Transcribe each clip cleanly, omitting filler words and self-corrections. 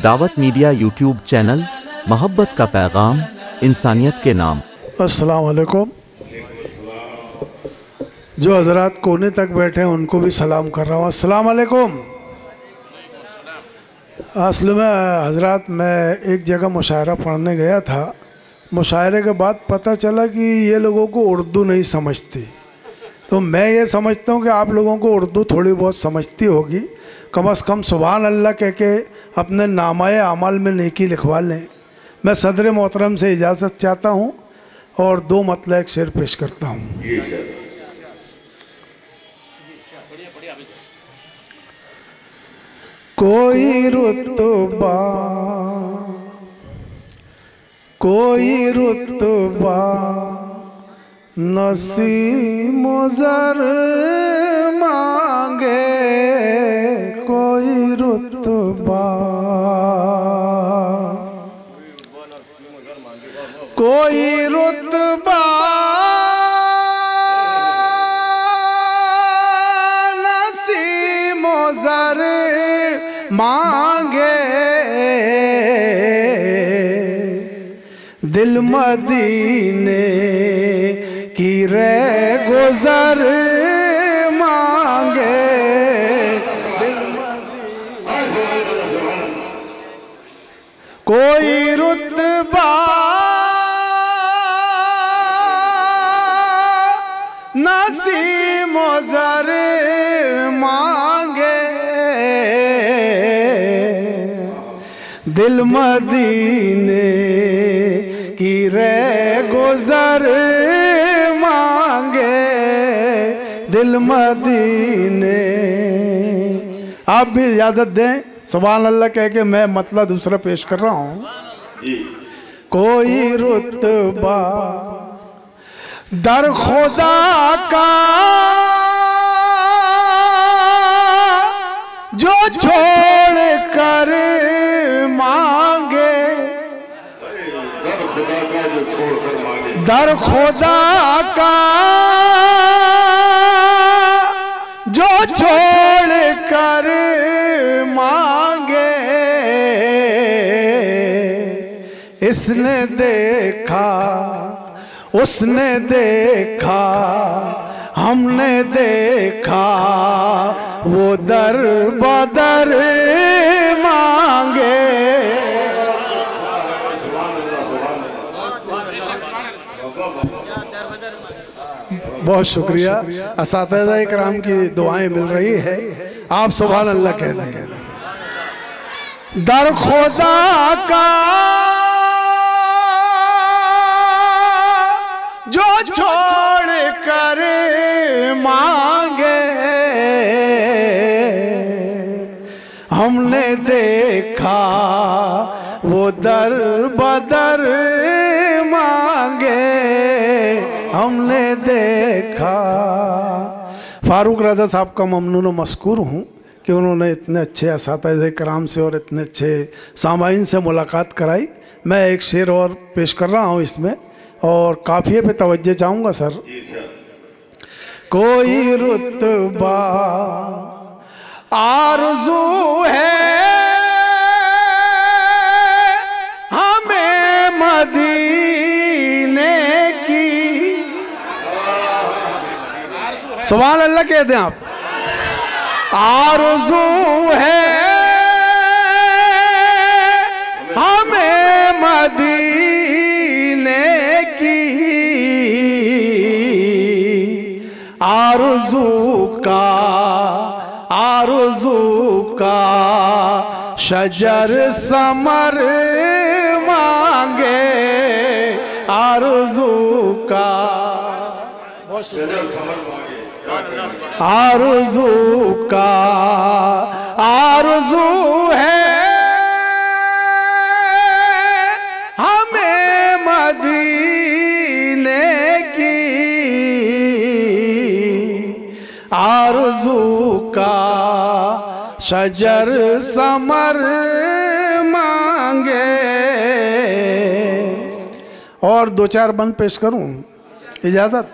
दावत media YouTube channel, मोहब्बत का पैगाम, इंसानियत के नाम। अस्सलाम वालेकुम। जो हजरात कोने तक बैठे हैं उनको भी सलाम कर रहा हूँ। अस्सलाम वालेकुम। असल में हजरात, मैं एक जगह मुशायरा पढ़ने गया था। मुशायरे के बाद पता चला कि ये लोगों को उर्दू नहीं समझती। तो मैं ये समझता हूँ कि आप लोगों को उर्दू थोड़ी बहुत समझती होगी। कम से कम सुभान अल्लाह कह के अपने नामाए अमाल में नेकी लिखवा लें। मैं सदर मोहतरम से इजाज़त चाहता हूँ और दो मतलब एक शेर पेश करता हूँ। कोई रुतबा नसीम ज़र मांगे, कोई रुतबा नसीम ज़र मांगे, दिल मदीने की रे गुज़र मांगे, दिल मदीने कोई रुतबा नसीम ज़र मांगे, दिल मदीने की रे गुज़र मांगे, दिल मदीने। आप भी इजाज़त दें सुभान अल्लाह कह के मैं मतलब दूसरा पेश कर रहा हूँ। कोई रुतबा दर खुदा का जो छोड़ कर मांगे, दर खुदा का जो छोड़ कर मांगे, इसने देखा उसने देखा हमने देखा, वो दर बदर मांगे। बहुत शुक्रिया। असातिज़ा इकराम की दुआएं मिल रही है। आप सुभान अल्लाह कह देंगे। दर खुदा का जो छोड़ कर मांगे, हमने देखा वो दर बदर मांगे, हमने देखा। फारूक रज़ा साहब का ममनून व मशकूर हूँ कि उन्होंने इतने अच्छे असातिज़ा कराम से और इतने अच्छे सामाईन से मुलाकात कराई। मैं एक शेर और पेश कर रहा हूँ इसमें, और काफिये पे तवज्जो चाहूँगा सर। कोई रुतबा आरज़ू है हमें मदीने की। सुभान अल्लाह कह दें आप। आरज़ू है हमें मदीने की, आरज़ू का शजर समर मांगे, आरज़ू का आरज़ू है हमें मदीने की, आरज़ू का शजर समर मांगे। और दो चार बंद पेश करूं, इजाज़त?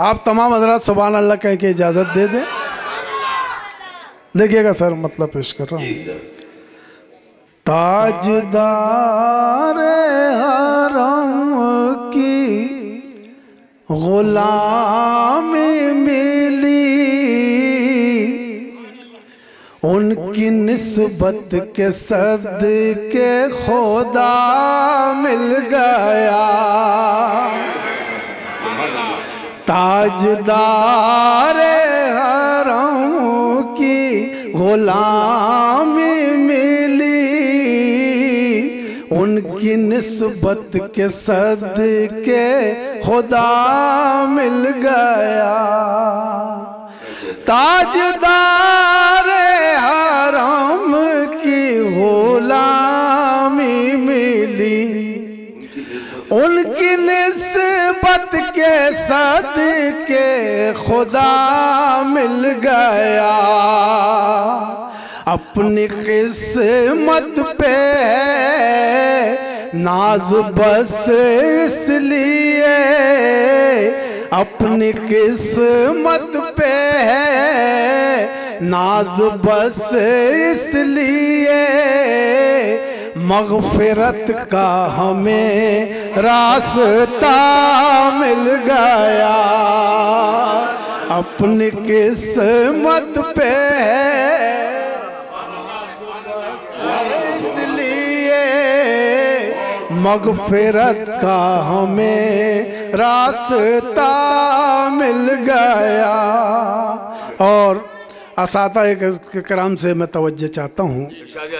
आप तमाम हज़रात सुभान अल्लाह कह के इजाज़त दे दें। देखिएगा सर, मतलब पेश कर रहा हूँ। ताजदार हरम की गुलामी मिली, उनकी निस्बत के सदके खुदा मिल गया। ताजदार हरम की गुलामी मिली, उनकी निस्बत के सदके खुदा मिल गया। ताजदार हरम की गुलामी मिली, उनकी निस्बत के सदके खुदा मिल गया। अपनी किस्मत पे है नाज बस इसलिए, अपनी किस्मत पे है नाज बस इसलिए, मग़फ़िरत का हमें रास्ता मिल गया। अपनी किस्मत पे इसलिए मग़फ़िरत का हमें रास्ता मिल गया। और असातिज़ा किराम से मैं तवज्जो चाहता हूँ,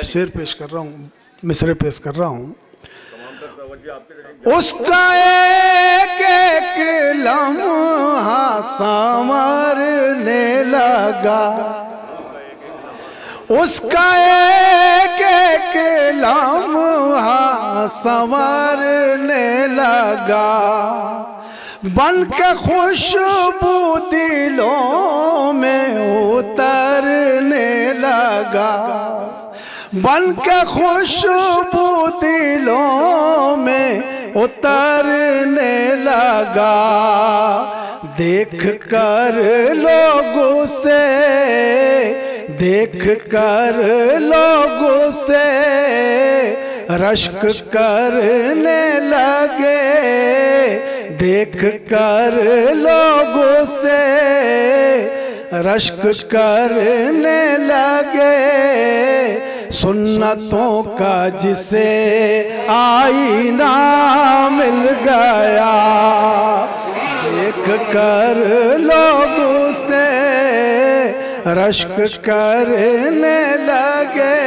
शेर पेश कर रहा हूँ, मिसरे पेश कर रहा हूँ। उसका एक एक लम्हा संवरने लगा, उसका एक एक लम्हा संवरने लगा, बन के खुशबू दिलों में उतरने लगा, बन के खुशबू दिलों में उतरने लगा। देख कर लोगों से, देख कर लोगों से रश्क करने लगे, देख कर लोगों से रश्क करने लगे। सुन्नतों का जिसे आईना मिल गया, देख कर लोगों से रश्क करने लगे।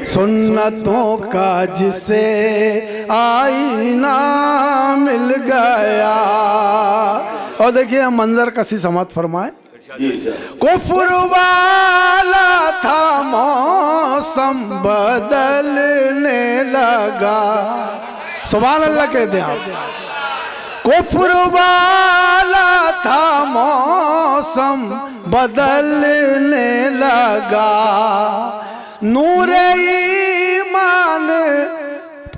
सुन्नतों का जिसे आईना मिल गया। और देखिए मंजर कसी समात फरमाए। कुफ्र वाला था मौसम बदलने लगा, सुभान अल्लाह कहते हैं। कुफ्र वाला था मौसम बदलने लगा, नूर ईमान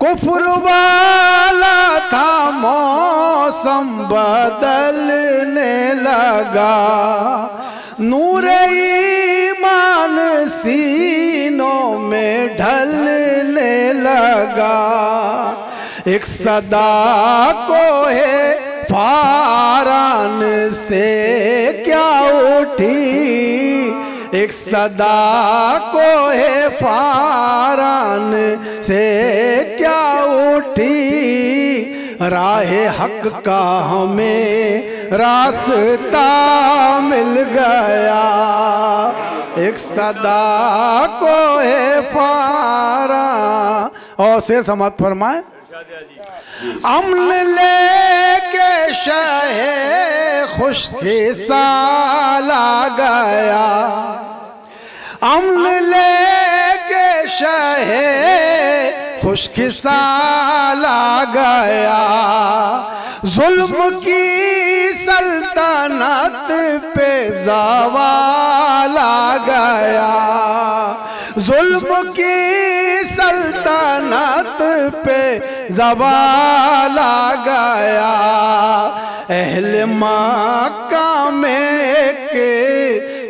कुफ्र वाला था मौसम बदलने लगा, नूर ईमान सीनों में ढलने लगा। एक सदा को है फारान से क्या उठी, एक सदा को है फारान से क्या उठी, राहे हक का हमें रास्ता मिल गया। एक सदा को है फारा। और शेर समात फरमाए। अम्न लेके शहे खुशकी साला गया, अम्न लेके शहे खुशकी साला गया, जुल्म की सल्तनत पे ज़वाल आ गया, जुल्म की सल्तनत पे ज़वाल आ गया। अहले मक्का में एक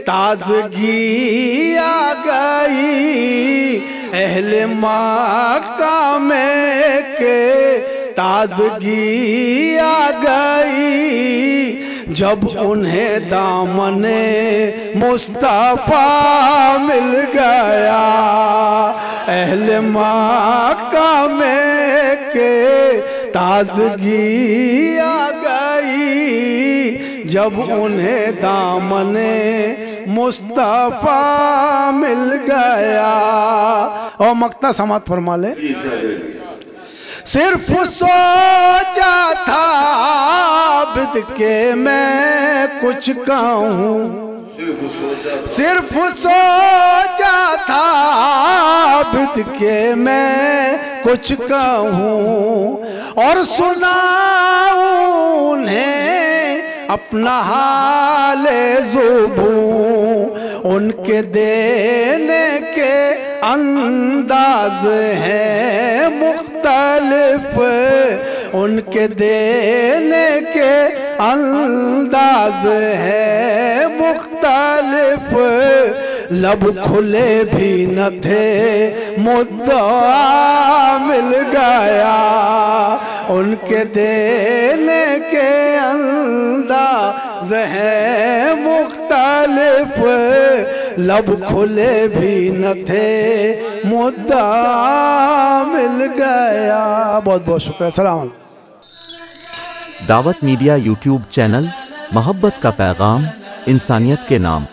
ताज़गी आ गई, अहले मक्का में के ताजगी आ गई जब उन्हें दामने मुस्तफा मिल गया। अहले मक्का में के ताजगी आ गई जब उन्हें दामने मुस्तफा मिल गया। और मक्ता समात फरमा ले। सिर्फ सोचा था बिद के मैं कुछ कहूँ, सिर्फ सोचा था बिद के मैं कुछ कहूँ और सुनाऊं उन्हें अपना हाल ज़ुबू। उनके देने के अंदाज हैं मुख्तलिफ, उनके देने के अंदाज है मुख्तलिफ। लब खुले भी न थे मुद्दा मिल गया, उनके देने के अंदाज है मुख्तलिफ। लब खुले भी न थे मुद्दा मिल गया। बहुत बहुत शुक्रिया। सलाम। दावत मीडिया यूट्यूब चैनल, मोहब्बत का पैगाम, इंसानियत के नाम।